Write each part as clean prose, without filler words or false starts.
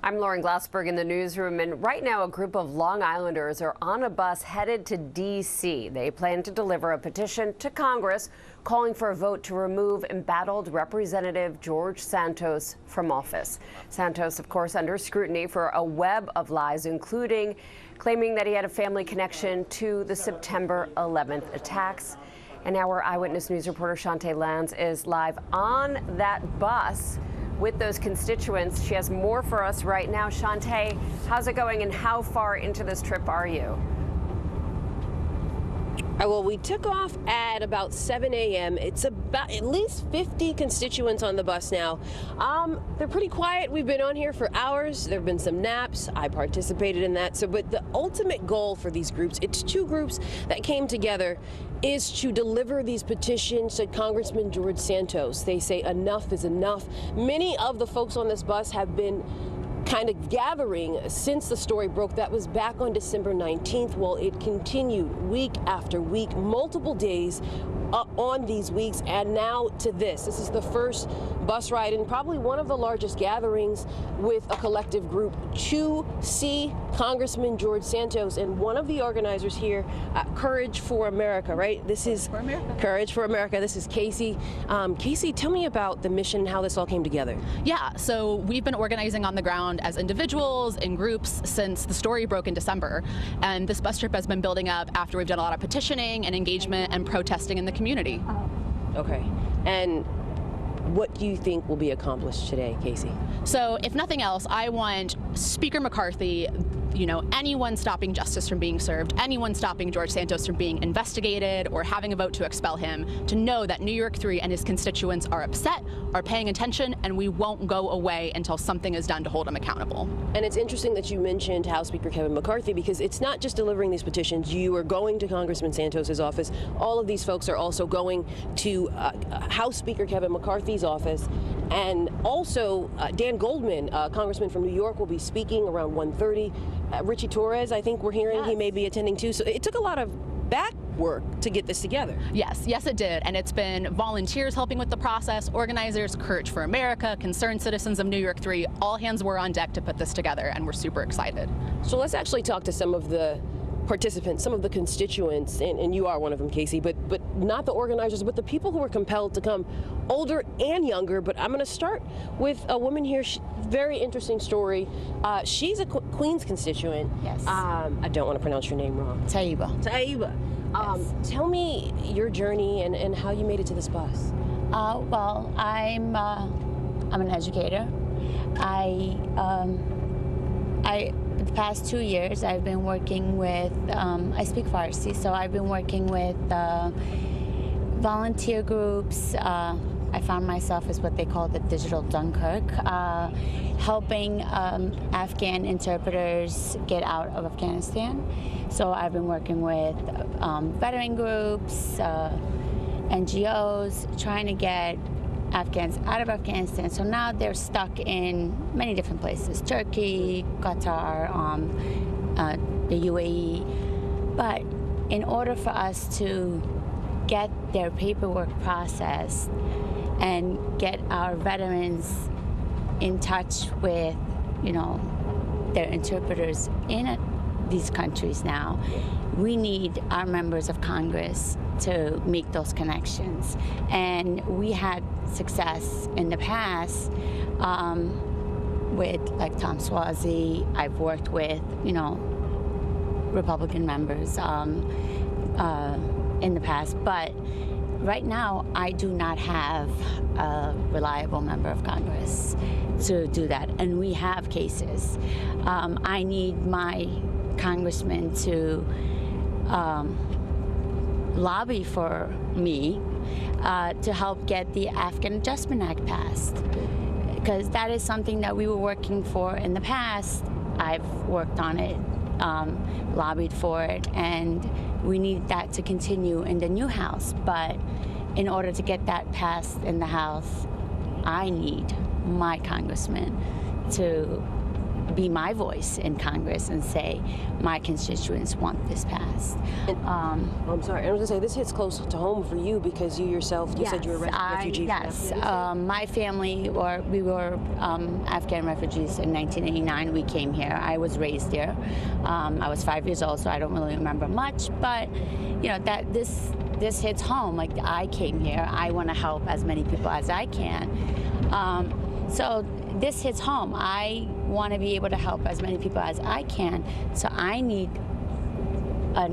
I'm Lauren Glassberg in the newsroom, and right now a group of Long Islanders are on a bus headed to D.C. They plan to deliver a petition to Congress calling for a vote to remove embattled Representative George Santos from office. Santos, of course, under scrutiny for a web of lies, including claiming that he had a family connection to the September 11th attacks. And our Eyewitness News reporter Chantee Lans is live on that bus with those constituents. She has more for us right now. Chantee, how's it going and how far into this trip are you? Well, we took off at about 7 a.m. It's about at least 50 constituents on the bus now. They're pretty quiet. We've been on here for hours. There have been some naps. I participated in that. But the ultimate goal for these groups, it's two groups that came together, is to deliver these petitions to Congressman George Santos. They say enough is enough. Many of the folks on this bus have been kind of gathering since the story broke. That was back on December 19th. Well, it continued week after week, multiple days on these weeks, and now to this. This is the first bus ride and probably one of the largest gatherings with a collective group to see Congressman George Santos. And one of the organizers here, Courage for America, right? This is Courage for America. This is Casey. Casey, tell me about the mission and how this all came together. Yeah, so we've been organizing on the ground as individuals, in groups, since the story broke in December. And this bus trip has been building up after we've done a lot of petitioning and engagement and protesting in the community. Okay. And what do you think will be accomplished today, Casey? So if nothing else, I want Speaker McCarthy, anyone stopping justice from being served, anyone stopping George Santos from being investigated or having a vote to expel him, to know that New York 3 and his constituents are upset, are paying attention, and we won't go away until something is done to hold him accountable. And it's interesting that you mentioned House Speaker Kevin McCarthy, because it's not just delivering these petitions. You are going to Congressman Santos's office. All of these folks are also going to House Speaker Kevin McCarthy's office. And also Dan Goldman, Congressman from New York, will be speaking around 1:30. Richie Torres, I think we're hearing he may be attending too. So it took a lot of back work to get this together. Yes, it did. And it's been volunteers helping with the process, organizers, Courage for America, concerned citizens of New York 3, all hands were on deck to put this together, and we're super excited. So let's actually talk to some of the participants, some of the constituents, and you are one of them, Casey, but not the organizers, but the people who were compelled to come, older and younger. But I'm going to start with a woman here. Very interesting story. She's a Queens constituent. Yes. I don't want to pronounce your name wrong. Taiba. Yes. Tell me your journey and how you made it to this bus. Well, I'm an educator. The past 2 years, I've been working with, I speak Farsi, so I've been working with volunteer groups. I found myself as what they call the digital Dunkirk, helping Afghan interpreters get out of Afghanistan. So I've been working with veteran groups, NGOs, trying to get Afghans out of Afghanistan. So now they're stuck in many different places: Turkey, Qatar, the UAE. But in order for us to get their paperwork processed and get our veterans in touch with, their interpreters in these countries now, we need our members of Congress to make those connections. And we had success in the past with Tom Suozzi. I've worked with, Republican members in the past, but right now I do not have a reliable member of Congress to do that, and we have cases. I need my congressman to lobby for me to help get the Afghan Adjustment Act passed, because that is something that we were working for in the past. I've worked on it, lobbied for it, and we need that to continue in the new House. But in order to get that passed in the House, I need my congressman to be my voice in Congress and say my constituents want this passed. I'm sorry, I was going to say this hits close to home for you because you yourself, you said you were a refugee. Yes, my family, we were Afghan refugees in 1989. We came here. I was raised here. I was 5 years old, so I don't really remember much. But you know that this hits home. Like, I came here. I want to help as many people as I can. So this hits home. I want to be able to help as many people as I can. So I need a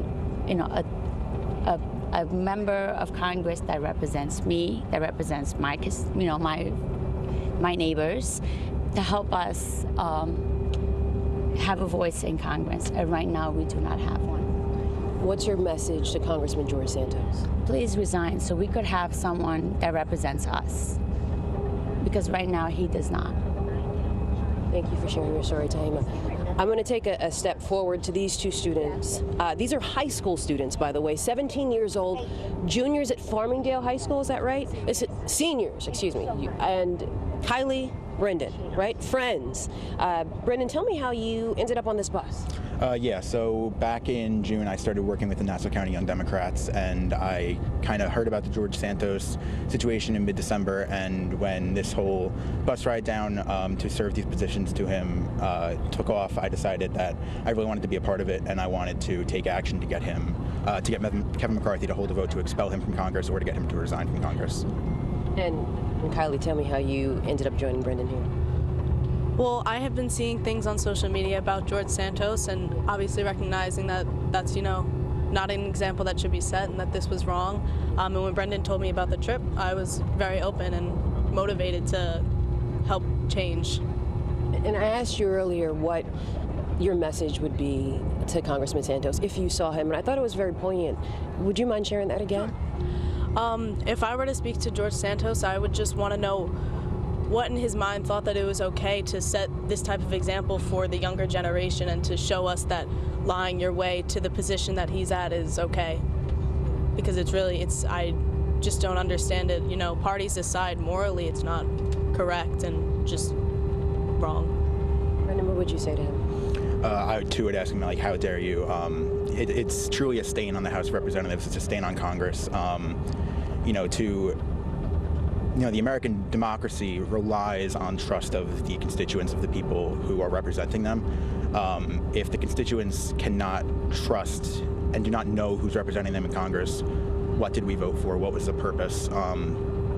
member of Congress that represents me, that represents my neighbors, to help us have a voice in Congress. And right now, we do not have one. What's your message to Congressman George Santos? Please resign so we could have someone that represents us. Because right now, he does not. Thank you for sharing your story, Tahima. I'm going to take a step forward to these two students. These are high school students, by the way, 17 years old, juniors at Farmingdale High School, is that right? Seniors, excuse me. And Kylie, Brendan, right? Friends. Brendan, tell me how you ended up on this bus. Yeah, so back in June, I started working with the Nassau County Young Democrats, and I kind of heard about the George Santos situation in mid-December, and when this whole bus ride down to serve these positions to him took off, I decided that I really wanted to be a part of it, and I wanted to take action to get him, to get Kevin McCarthy to hold a vote to expel him from Congress or to get him to resign from Congress. And Kylie, tell me how you ended up joining Brendan here. Well, I have been seeing things on social media about George Santos and obviously recognizing that that's, not an example that should be set and that this was wrong. And when Brendan told me about the trip, I was very open and motivated to help change. And I asked you earlier what your message would be to Congressman Santos if you saw him, and I thought it was very poignant. Would you mind sharing that again? If I were to speak to George Santos, I would just want to know what in his mind thought that it was okay to set this type of example for the younger generation and to show us that lying your way to the position that he's at is okay. Because I just don't understand it. Parties aside, morally it's not correct and just wrong. Brendan, what would you say to him? I too would ask him, how dare you? It's truly a stain on the House of Representatives. It's a stain on Congress. The American democracy relies on trust of the constituents, of the people who are representing them. If the constituents cannot trust and do not know who's representing them in Congress, what did we vote for? What was the purpose?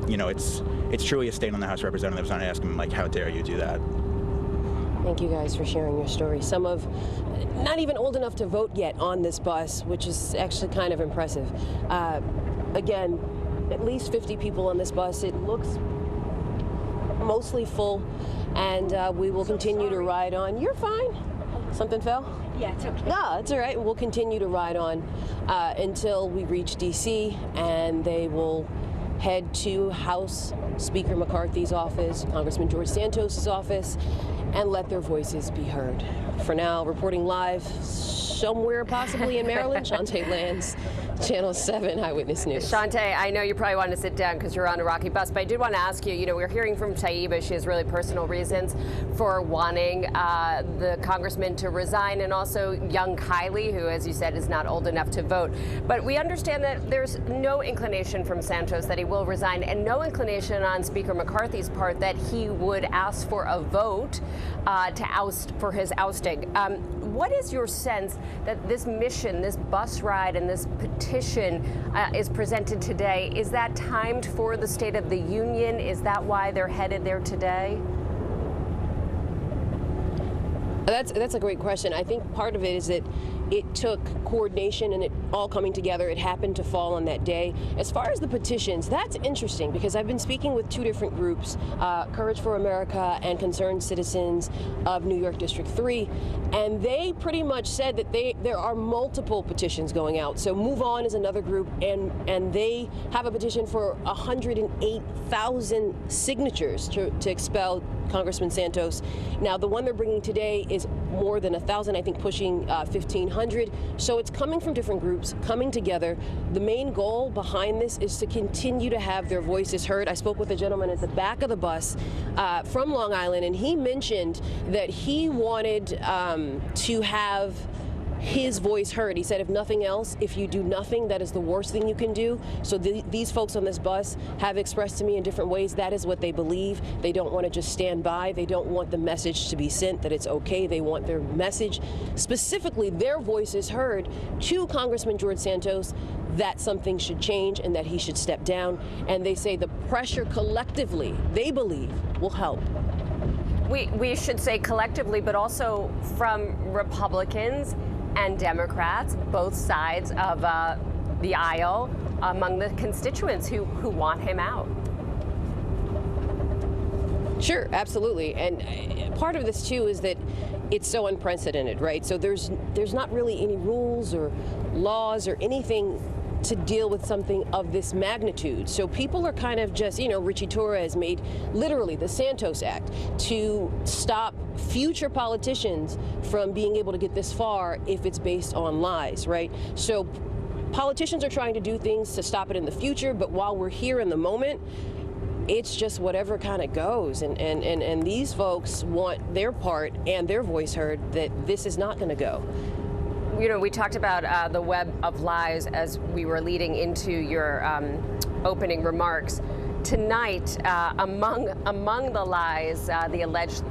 It's truly a stain on the House of Representatives, and I ask them, how dare you do that? Thank you guys for sharing your story. Some of not even old enough to vote yet on this bus, which is actually kind of impressive. Again, at least 50 people on this bus. It looks mostly full, and we will continue to ride on. You're fine. Something fell? Yeah, it's okay. No, it's all right. We'll continue to ride on until we reach D.C., and they will head to House Speaker McCarthy's office, Congressman George Santos' office, and let their voices be heard. For now, reporting live somewhere possibly in Maryland, Chantee Lans, Channel 7 Eyewitness News. Chantee, I know you probably want to sit down because you're on a rocky bus, but I did want to ask you, we're hearing from Tahima. She has really personal reasons for wanting the congressman to resign, and also young Kylie, who, as you said, is not old enough to vote. But we understand that there's no inclination from Santos that he will resign, and no inclination on Speaker McCarthy's part that he would ask for a vote for his ousting. What is your sense that this mission, this bus ride, and this petition is presented today? Is that timed for the State of the Union? Is that why they're headed there today? That's a great question. I think part of it is that it took coordination and it all coming together. It happened to fall on that day. As far as the petitions, that's interesting because I've been speaking with two different groups, Courage for America and Concerned Citizens of New York District 3, and they pretty much said that there are multiple petitions going out. So Move On is another group, and they have a petition for 108,000 signatures to expel Congressman Santos. Now, the one they're bringing today is more than 1,000, I think pushing 1,500. So it's coming from different groups. groups coming together. The main goal behind this is to continue to have their voices heard. I spoke with a gentleman at the back of the bus from Long Island, and he mentioned that he wanted to have his voice heard. He said, if nothing else, if you do nothing, that is the worst thing you can do. So these folks on this bus have expressed to me in different ways that is what they believe. They don't want to just stand by. They don't want the message to be sent that it's okay. They want their message, specifically their voices heard to Congressman George Santos, that something should change and that he should step down. And they say the pressure collectively, they believe, will help. We should say collectively, but also from Republicans and Democrats, both sides of the aisle, among the constituents who want him out. Sure, absolutely. And part of this, too, is that it's so unprecedented, right? So there's not really any rules or laws or anything to deal with something of this magnitude. So people are kind of just, Richie Torres made literally the Santos Act to stop future politicians from being able to get this far if it's based on lies, right? So politicians are trying to do things to stop it in the future, but while we're here in the moment, it's just whatever kind of goes. And these folks want their part and their voice heard that this is not going to go. We talked about the web of lies as we were leading into your opening remarks. Tonight, among the lies, the alleged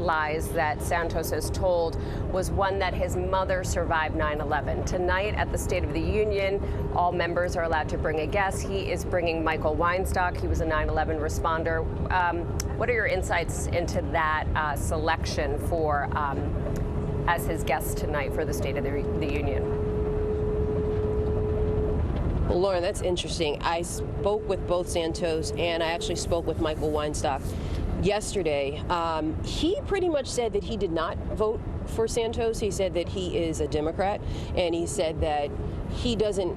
lies that Santos has told, was one that his mother survived 9/11. Tonight at the State of the Union, all members are allowed to bring a guest. He is bringing Michael Weinstock. He was a 9/11 responder. What are your insights into that selection for as his guest tonight for the State of the Union? Well, Lauren, that's interesting. I spoke with both Santos and I actually spoke with Michael Weinstock yesterday. He pretty much said that he did not vote for Santos. He said that he is a Democrat, and he said that he doesn't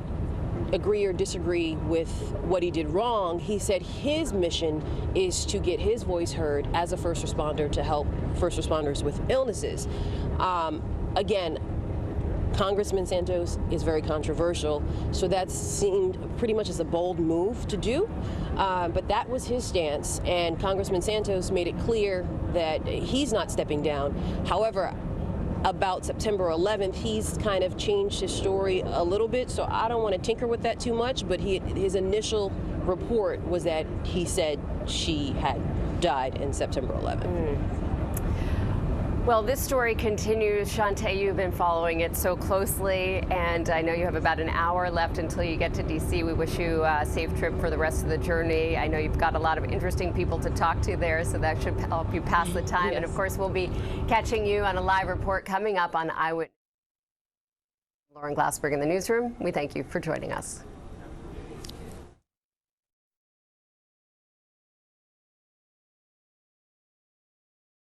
agree or disagree with what he did wrong. He said his mission is to get his voice heard as a first responder to help first responders with illnesses. Again, Congressman Santos is very controversial, so that seemed pretty much as a bold move to do, but that was his stance, and Congressman Santos made it clear that he's not stepping down. However, about September 11th, he's kind of changed his story a little bit, so I don't want to tinker with that too much, but his initial report was that he said she had died in September 11th. Well, this story continues. Chantee, you've been following it so closely, and I know you have about an hour left until you get to D.C. We wish you a safe trip for the rest of the journey. I know you've got a lot of interesting people to talk to there, so that should help you pass the time. Yes. And of course, we'll be catching you on a live report coming up on Eyewitness. Lauren Glassberg in the newsroom. We thank you for joining us.